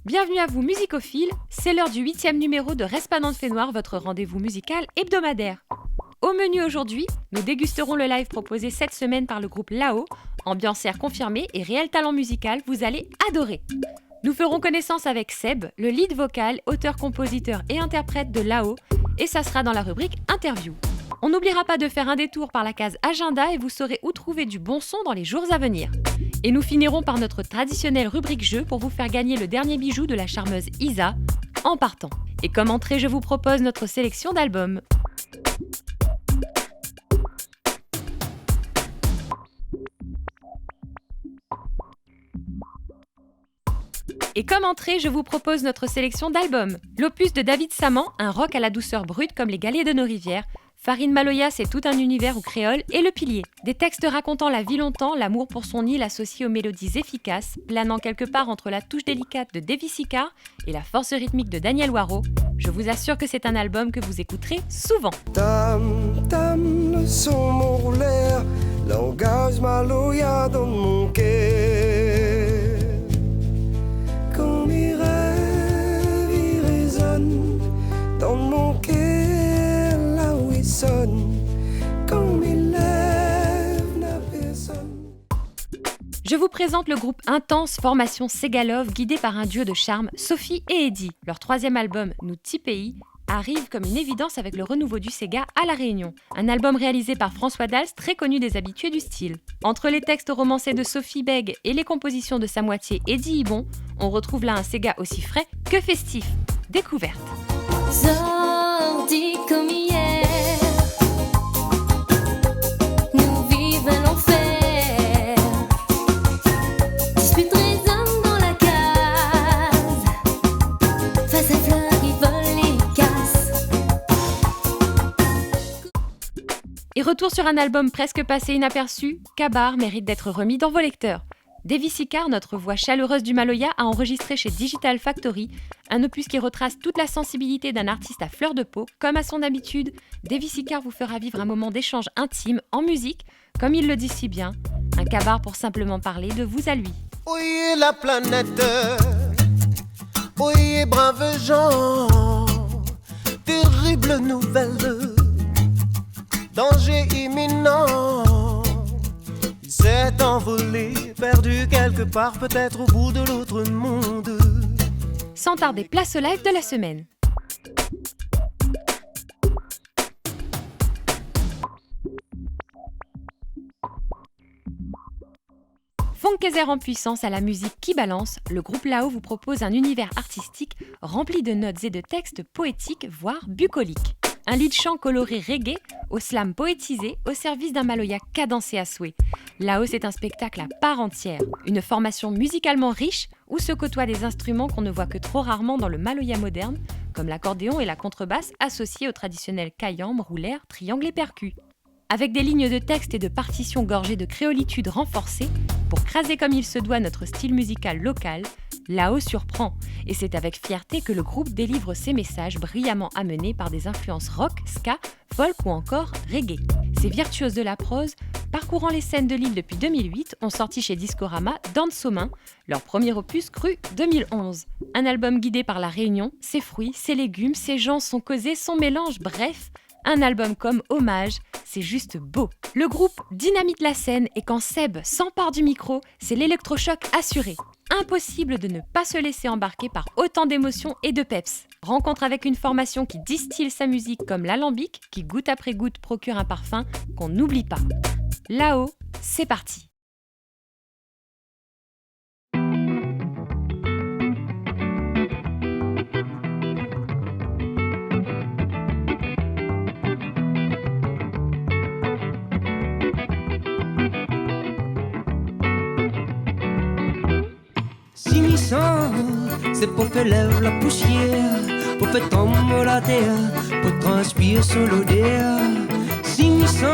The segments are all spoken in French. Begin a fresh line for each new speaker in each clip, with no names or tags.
Bienvenue à vous musicophiles, c'est l'heure du 8e numéro de Reste pas dans le fait noir, votre rendez-vous musical hebdomadaire. Au menu aujourd'hui, nous dégusterons le live proposé cette semaine par le groupe Lao, ambiancière confirmée et réel talent musical, vous allez adorer. Nous ferons connaissance avec Seb, le lead vocal, auteur, compositeur et interprète de Lao, et ça sera dans la rubrique Interview. On n'oubliera pas de faire un détour par la case Agenda et vous saurez où trouver du bon son dans les jours à venir. Et nous finirons par notre traditionnelle rubrique jeu pour vous faire gagner le dernier bijou de la charmeuse Isa, en partant. Et comme entrée, je vous propose notre sélection d'albums. L'opus de David Saman, un rock à la douceur brute comme les galets de nos rivières. Farine Maloya, c'est tout un univers où créole est le pilier. Des textes racontant la vie longtemps, l'amour pour son île associé aux mélodies efficaces, planant quelque part entre la touche délicate de Davy Sicard et la force rythmique de Daniel Waro. Je vous assure que c'est un album que vous écouterez souvent.
Tam, tam, le son m'enroulèrent, langage Maloya dans mon cœur. Quand mes rêves y résonnent dans mon cœur, là où ils sonnent, quand mes lèvres n'a personne.
Je vous présente le groupe Intense, formation Segalov, guidé par un duo de charme, Sophie et Eddie. Leur 3e album, Nous Ti Pays, arrive comme une évidence avec le renouveau du Sega à La Réunion. Un album réalisé par François Dals, très connu des habitués du style. Entre les textes romancés de Sophie Beg et les compositions de sa moitié Eddie Ibon, on retrouve là un Sega aussi frais que festif. Découverte.
Sorti comme hier, nous vivons l'enfer. Dispute résonne dans la case, face à fleurs qui volent les casses.
Et retour sur un album presque passé inaperçu, Kabar mérite d'être remis dans vos lecteurs. Davy Sicard, notre voix chaleureuse du Maloya, a enregistré chez Digital Factory un opus qui retrace toute la sensibilité d'un artiste à fleur de peau. Comme à son habitude, Davy Sicard vous fera vivre un moment d'échange intime en musique, comme il le dit si bien, un Kabar pour simplement parler de vous à lui.
Oui, la planète, oui, braves gens, terrible nouvelle, danger imminent. Il s'est envolé, perdu quelque part, peut-être au bout de l'autre monde.
Sans tarder, place au live de la semaine. Funkezer en puissance à la musique qui balance, le groupe Lao vous propose un univers artistique rempli de notes et de textes poétiques, voire bucoliques. Un lead chant coloré reggae, au slam poétisé, au service d'un Maloya cadencé à souhait. Lao, c'est un spectacle à part entière, une formation musicalement riche où se côtoient des instruments qu'on ne voit que trop rarement dans le Maloya moderne, comme l'accordéon et la contrebasse associés aux traditionnels kayam, roulaires, triangles et percus. Avec des lignes de texte et de partitions gorgées de créolitude renforcée, pour craser comme il se doit notre style musical local, Lao surprend, et c'est avec fierté que le groupe délivre ses messages brillamment amenés par des influences rock, ska, folk ou encore reggae. Ces virtuoses de la prose, parcourant les scènes de l'île depuis 2008, ont sorti chez Discorama Dansomain, leur premier opus cru 2011. Un album guidé par la Réunion, ses fruits, ses légumes, ses gens, son causé, son mélange, bref, un album comme hommage, c'est juste beau. Le groupe dynamite la scène et quand Seb s'empare du micro, c'est l'électrochoc assuré. Impossible de ne pas se laisser embarquer par autant d'émotions et de peps. Rencontre avec une formation qui distille sa musique comme l'alambic, qui goutte après goutte procure un parfum qu'on n'oublie pas. Là-haut, c'est parti.
C'est pour faire lève la poussière, pour faire tomber la terre, pour transpirer sur l'odeur. 600,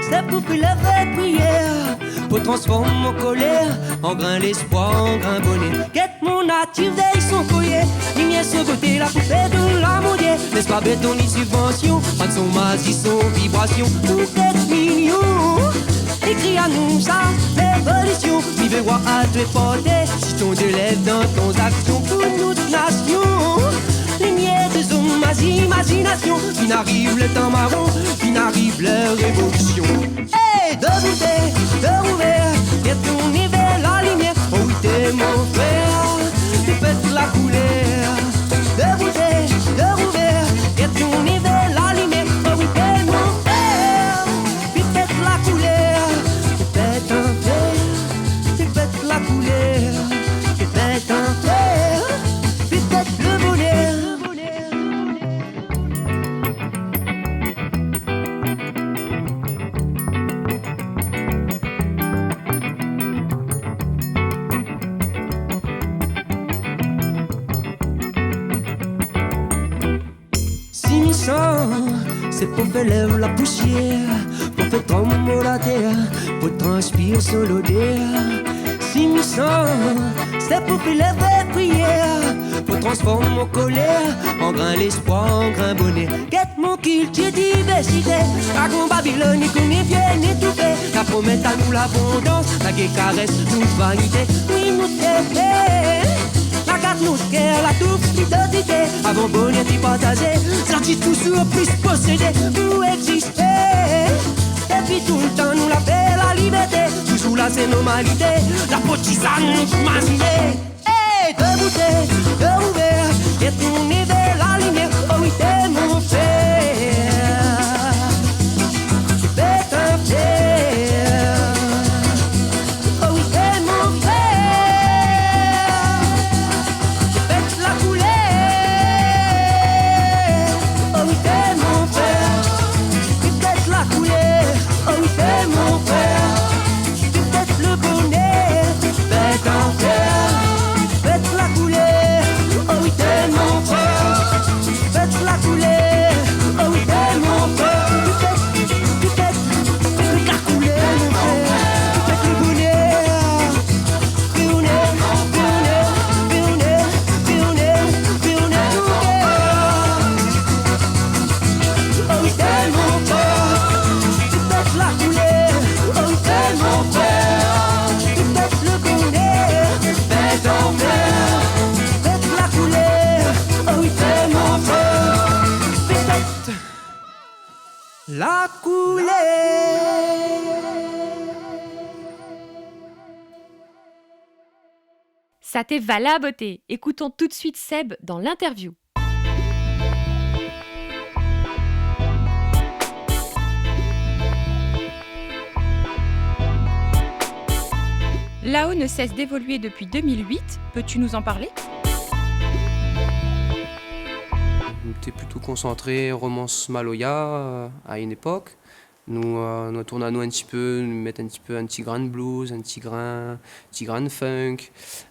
c'est pour faire lève la prière, pour transformer mon colère en grain l'espoir, en grain bonnet. Quête mon nature veille son collier, lumière sur côté la poupée de la monnaie. N'est-ce pas béton ni subvention, pas de son masse, son vibration, pour être mignon. Écrit à nous ça, l'évolution, vivez droit à te porter. Si ton élève dans ton action pour notre nation. Lumière de son imagination. Puis n'arrive le temps marron, puis n'arrive leur révolution. Hey, de ouvert, viens tourner vers la lumière. Oh oui, t'es mon frère, tu pètes la couleur. De ouvert, viens tourner vers la lumière. Oh oui, t'es mon frère, tu pètes la couleur. Tu pètes un fer, tu pètes la couleur. Tu pètes un fer, tu pètes le bonheur. C'est pour faire lève la poussière, pour faire trembler la terre, pour transpirer sur l'odeur. 600, c'est pour faire lève la prière, pour transformer en colère, en grain l'espoir, en grain bonnet. Quête mon culture diversité, la grande Babylone, ni qu'on est bien étouffé. La promesse à nous l'abondance, la guerre caresse nous vanité. Oui, nous t'aimer. La garde nous guerre, la toute identité. Avant bonheur d'y partager, sorti tout sur plus possédé. Pour exister, et puis tout le temps nous la paix, la liberté. Toujours là c'est normalité, la potisane nous imaginée. Hey, de ouvert, viens tourner vers la lumière. Oh oui, t'es mon frère, tu pètes un fer. Oh oui, t'es mon frère. La coulée.
Ça t'est Vala beauté. Écoutons tout de suite Seb dans l'interview. Lao ne cesse d'évoluer depuis 2008. Peux-tu nous en parler ?
J'étais plutôt concentré romance Maloya à une époque. Nous tournons à nous un petit peu, nous mettre un petit grain de blues, un petit grain de funk.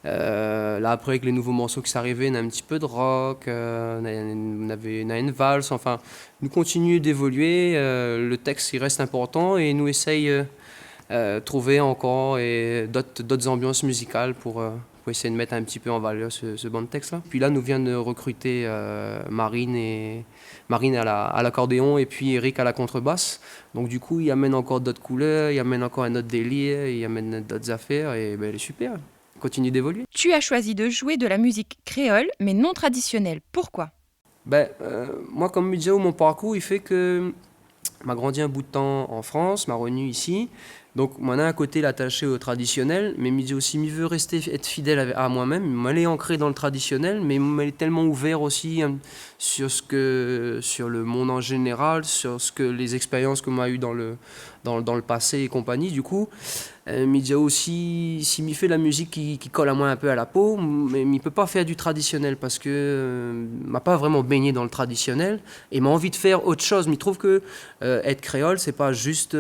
Là après avec les nouveaux morceaux qui s'arrivaient, on a un petit peu de rock, on a une valse, enfin nous continuons d'évoluer, le texte il reste important et nous essaye trouver encore d'autres ambiances musicales pour essayer de mettre un petit peu en valeur ce banc de texte-là. Puis là, nous vient de recruter Marine à l'accordéon et puis Eric à la contrebasse. Donc du coup, il amène encore d'autres couleurs, il amène encore un autre délire, il amène d'autres affaires et ben, il est super. Il continue d'évoluer.
Tu as choisi de jouer de la musique créole, mais non traditionnelle. Pourquoi ?
Moi, comme Midjao, mon parcours, il fait que m'a grandi un bout de temps en France, m'a revenu ici. Donc, moi, d'un côté, l'attaché au traditionnel, mais me dit aussi, il veut être fidèle à moi-même. Moi, elle est ancrée dans le traditionnel, mais elle est tellement ouvert aussi sur le monde en général, sur les expériences que m'a eues dans le passé et compagnie. Du coup, il dit aussi, s'il me fait la musique qui colle à moi un peu à la peau, mais il ne peut pas faire du traditionnel parce que m'a pas vraiment baigné dans le traditionnel et m'a envie de faire autre chose. Mais il trouve que être créole, c'est pas juste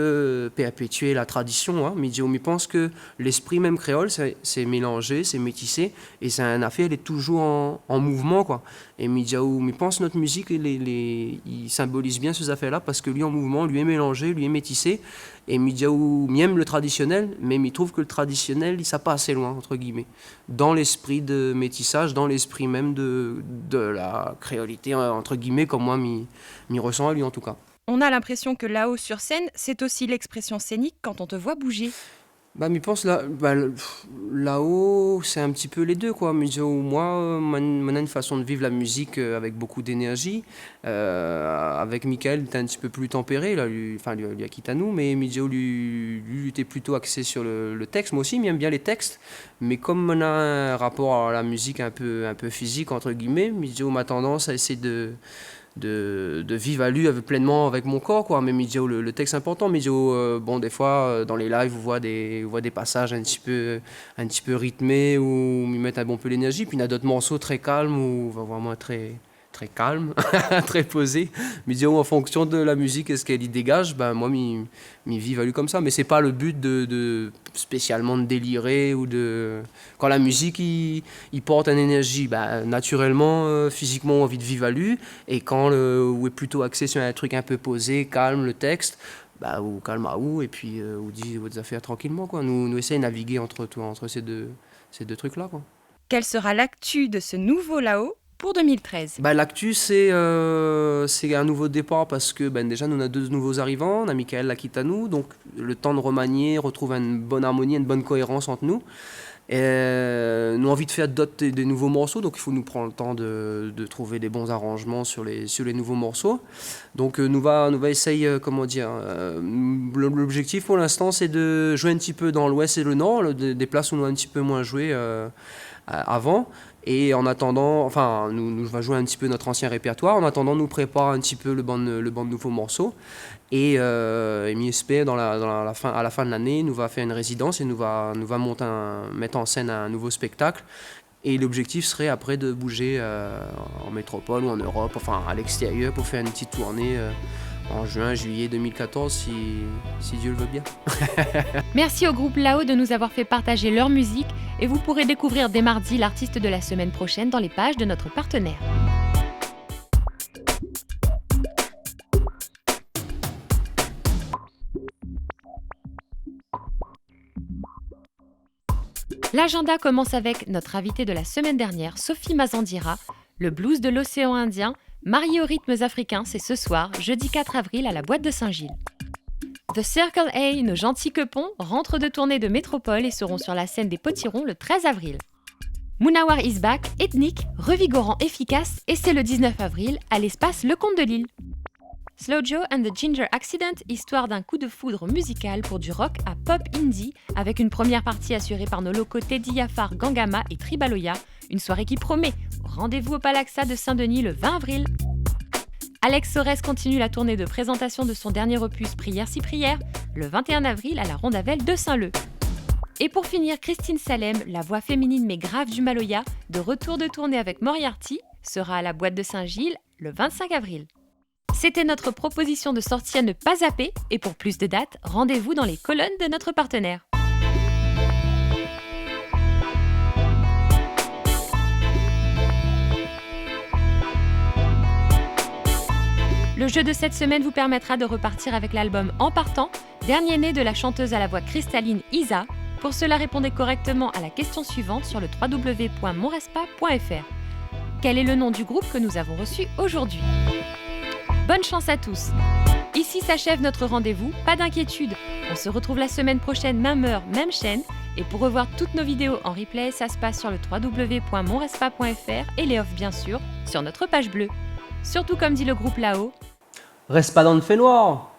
perpétuer la tradition. Hein. Mais il pense que l'esprit même créole, c'est mélangé, c'est métissé et c'est une affaire, elle est toujours en mouvement, quoi. Et il pense que notre musique, il symbolise bien ces affaires-là parce que lui en mouvement, lui est mélangé, lui est métissé. Et Midjaou aime le traditionnel, mais il trouve que le traditionnel, il ne va pas assez loin, entre guillemets, dans l'esprit de métissage, dans l'esprit même de la créolité, entre guillemets, comme moi, m'y ressent à lui en tout cas.
On a l'impression que là-haut sur scène, c'est aussi l'expression scénique quand on te voit bouger.
Bah, mi pense là-haut, c'est un petit peu les deux, quoi. Mais moi, maintenant une façon de vivre la musique avec beaucoup d'énergie. Avec Michael, il était un petit peu plus tempéré, là, lui a quitté à nous, mais Midjo, lui était plutôt axé sur le texte. Moi aussi, il aime bien les textes, mais comme on a un rapport à la musique un peu physique, entre guillemets, Midjo m'a tendance à essayer de vivre à lui pleinement avec mon corps, quoi. Mais Midjo, le texte est important. Midjo, bon, des fois, dans les lives, vous voit des passages un petit peu rythmés où ils mettent un bon peu l'énergie. Puis il y a d'autres morceaux très calmes où on va vraiment très calme, très posé. Midjo, en fonction de la musique et ce qu'elle y dégage, ben, moi, m'y vive à lui comme ça. Mais c'est pas le but de spécialement de délirer ou de... Quand la musique, il porte une énergie, ben, naturellement, physiquement, on a envie de vivre à lui. Et quand où est plutôt axé sur un truc un peu posé, calme, le texte, bah, ou calme à où, et puis ou dit vos affaires tranquillement, quoi. Nous essayons de naviguer entre ces deux trucs-là, quoi.
Quelle sera l'actu de ce nouveau Lao pour 2013?
Bah, l'actu, c'est un nouveau départ parce que ben, déjà, nous on a 2 nouveaux arrivants. On a Michael là, qui est à nous, donc le temps de remanier, retrouver une bonne harmonie, une bonne cohérence entre nous. Et, nous avons envie de faire des nouveaux morceaux, donc il faut nous prendre le temps de trouver des bons arrangements sur les nouveaux morceaux. Donc nous va essayer, comment dire, l'objectif pour l'instant c'est de jouer un petit peu dans l'ouest et le nord, des places où on a un petit peu moins joué avant. Et en attendant, enfin, nous va jouer un petit peu notre ancien répertoire. En attendant, nous prépare un petit peu le banc de nouveaux morceaux. Et MISP, à la fin de l'année, nous va faire une résidence et nous va mettre en scène un nouveau spectacle. Et l'objectif serait après de bouger en métropole ou en Europe, enfin à l'extérieur, pour faire une petite tournée en juin, juillet 2014, si Dieu le veut bien.
Merci au groupe Lao de nous avoir fait partager leur musique et vous pourrez découvrir dès mardi l'artiste de la semaine prochaine dans les pages de notre partenaire. L'agenda commence avec notre invitée de la semaine dernière, Sophie Mazandira. Le blues de l'océan Indien, marié aux rythmes africains, c'est ce soir, jeudi 4 avril, à la boîte de Saint-Gilles. The Circle A, nos gentils quepons, rentrent de tournée de métropole et seront sur la scène des Potirons le 13 avril. Munawar is back, ethnique, revigorant, efficace, et c'est le 19 avril à l'espace Le Comte de Lille. Slow Joe and the Ginger Accident, histoire d'un coup de foudre musical pour du rock à pop indie, avec une première partie assurée par nos locaux Teddy Yafar, Gangama et Tribaloya, une soirée qui promet. Rendez-vous au Palaxa de Saint-Denis le 20 avril. Alex Sorès continue la tournée de présentation de son dernier opus Prière si prière, le 21 avril à la Rondavel de Saint-Leu. Et pour finir, Christine Salem, la voix féminine mais grave du Maloya, de retour de tournée avec Moriarty, sera à la boîte de Saint-Gilles le 25 avril. C'était notre proposition de sortie à ne pas zapper, et pour plus de dates, rendez-vous dans les colonnes de notre partenaire. Le jeu de cette semaine vous permettra de repartir avec l'album En partant, dernier né de la chanteuse à la voix cristalline Isa. Pour cela, répondez correctement à la question suivante sur le www.monrespa.fr. Quel est le nom du groupe que nous avons reçu aujourd'hui ? Bonne chance à tous. Ici s'achève notre rendez-vous, pas d'inquiétude. On se retrouve la semaine prochaine, même heure, même chaîne. Et pour revoir toutes nos vidéos en replay, ça se passe sur le www.monrespa.fr et les offs bien sûr sur notre page bleue. Surtout comme dit le groupe Lao,
Reste pas dans le fait noir.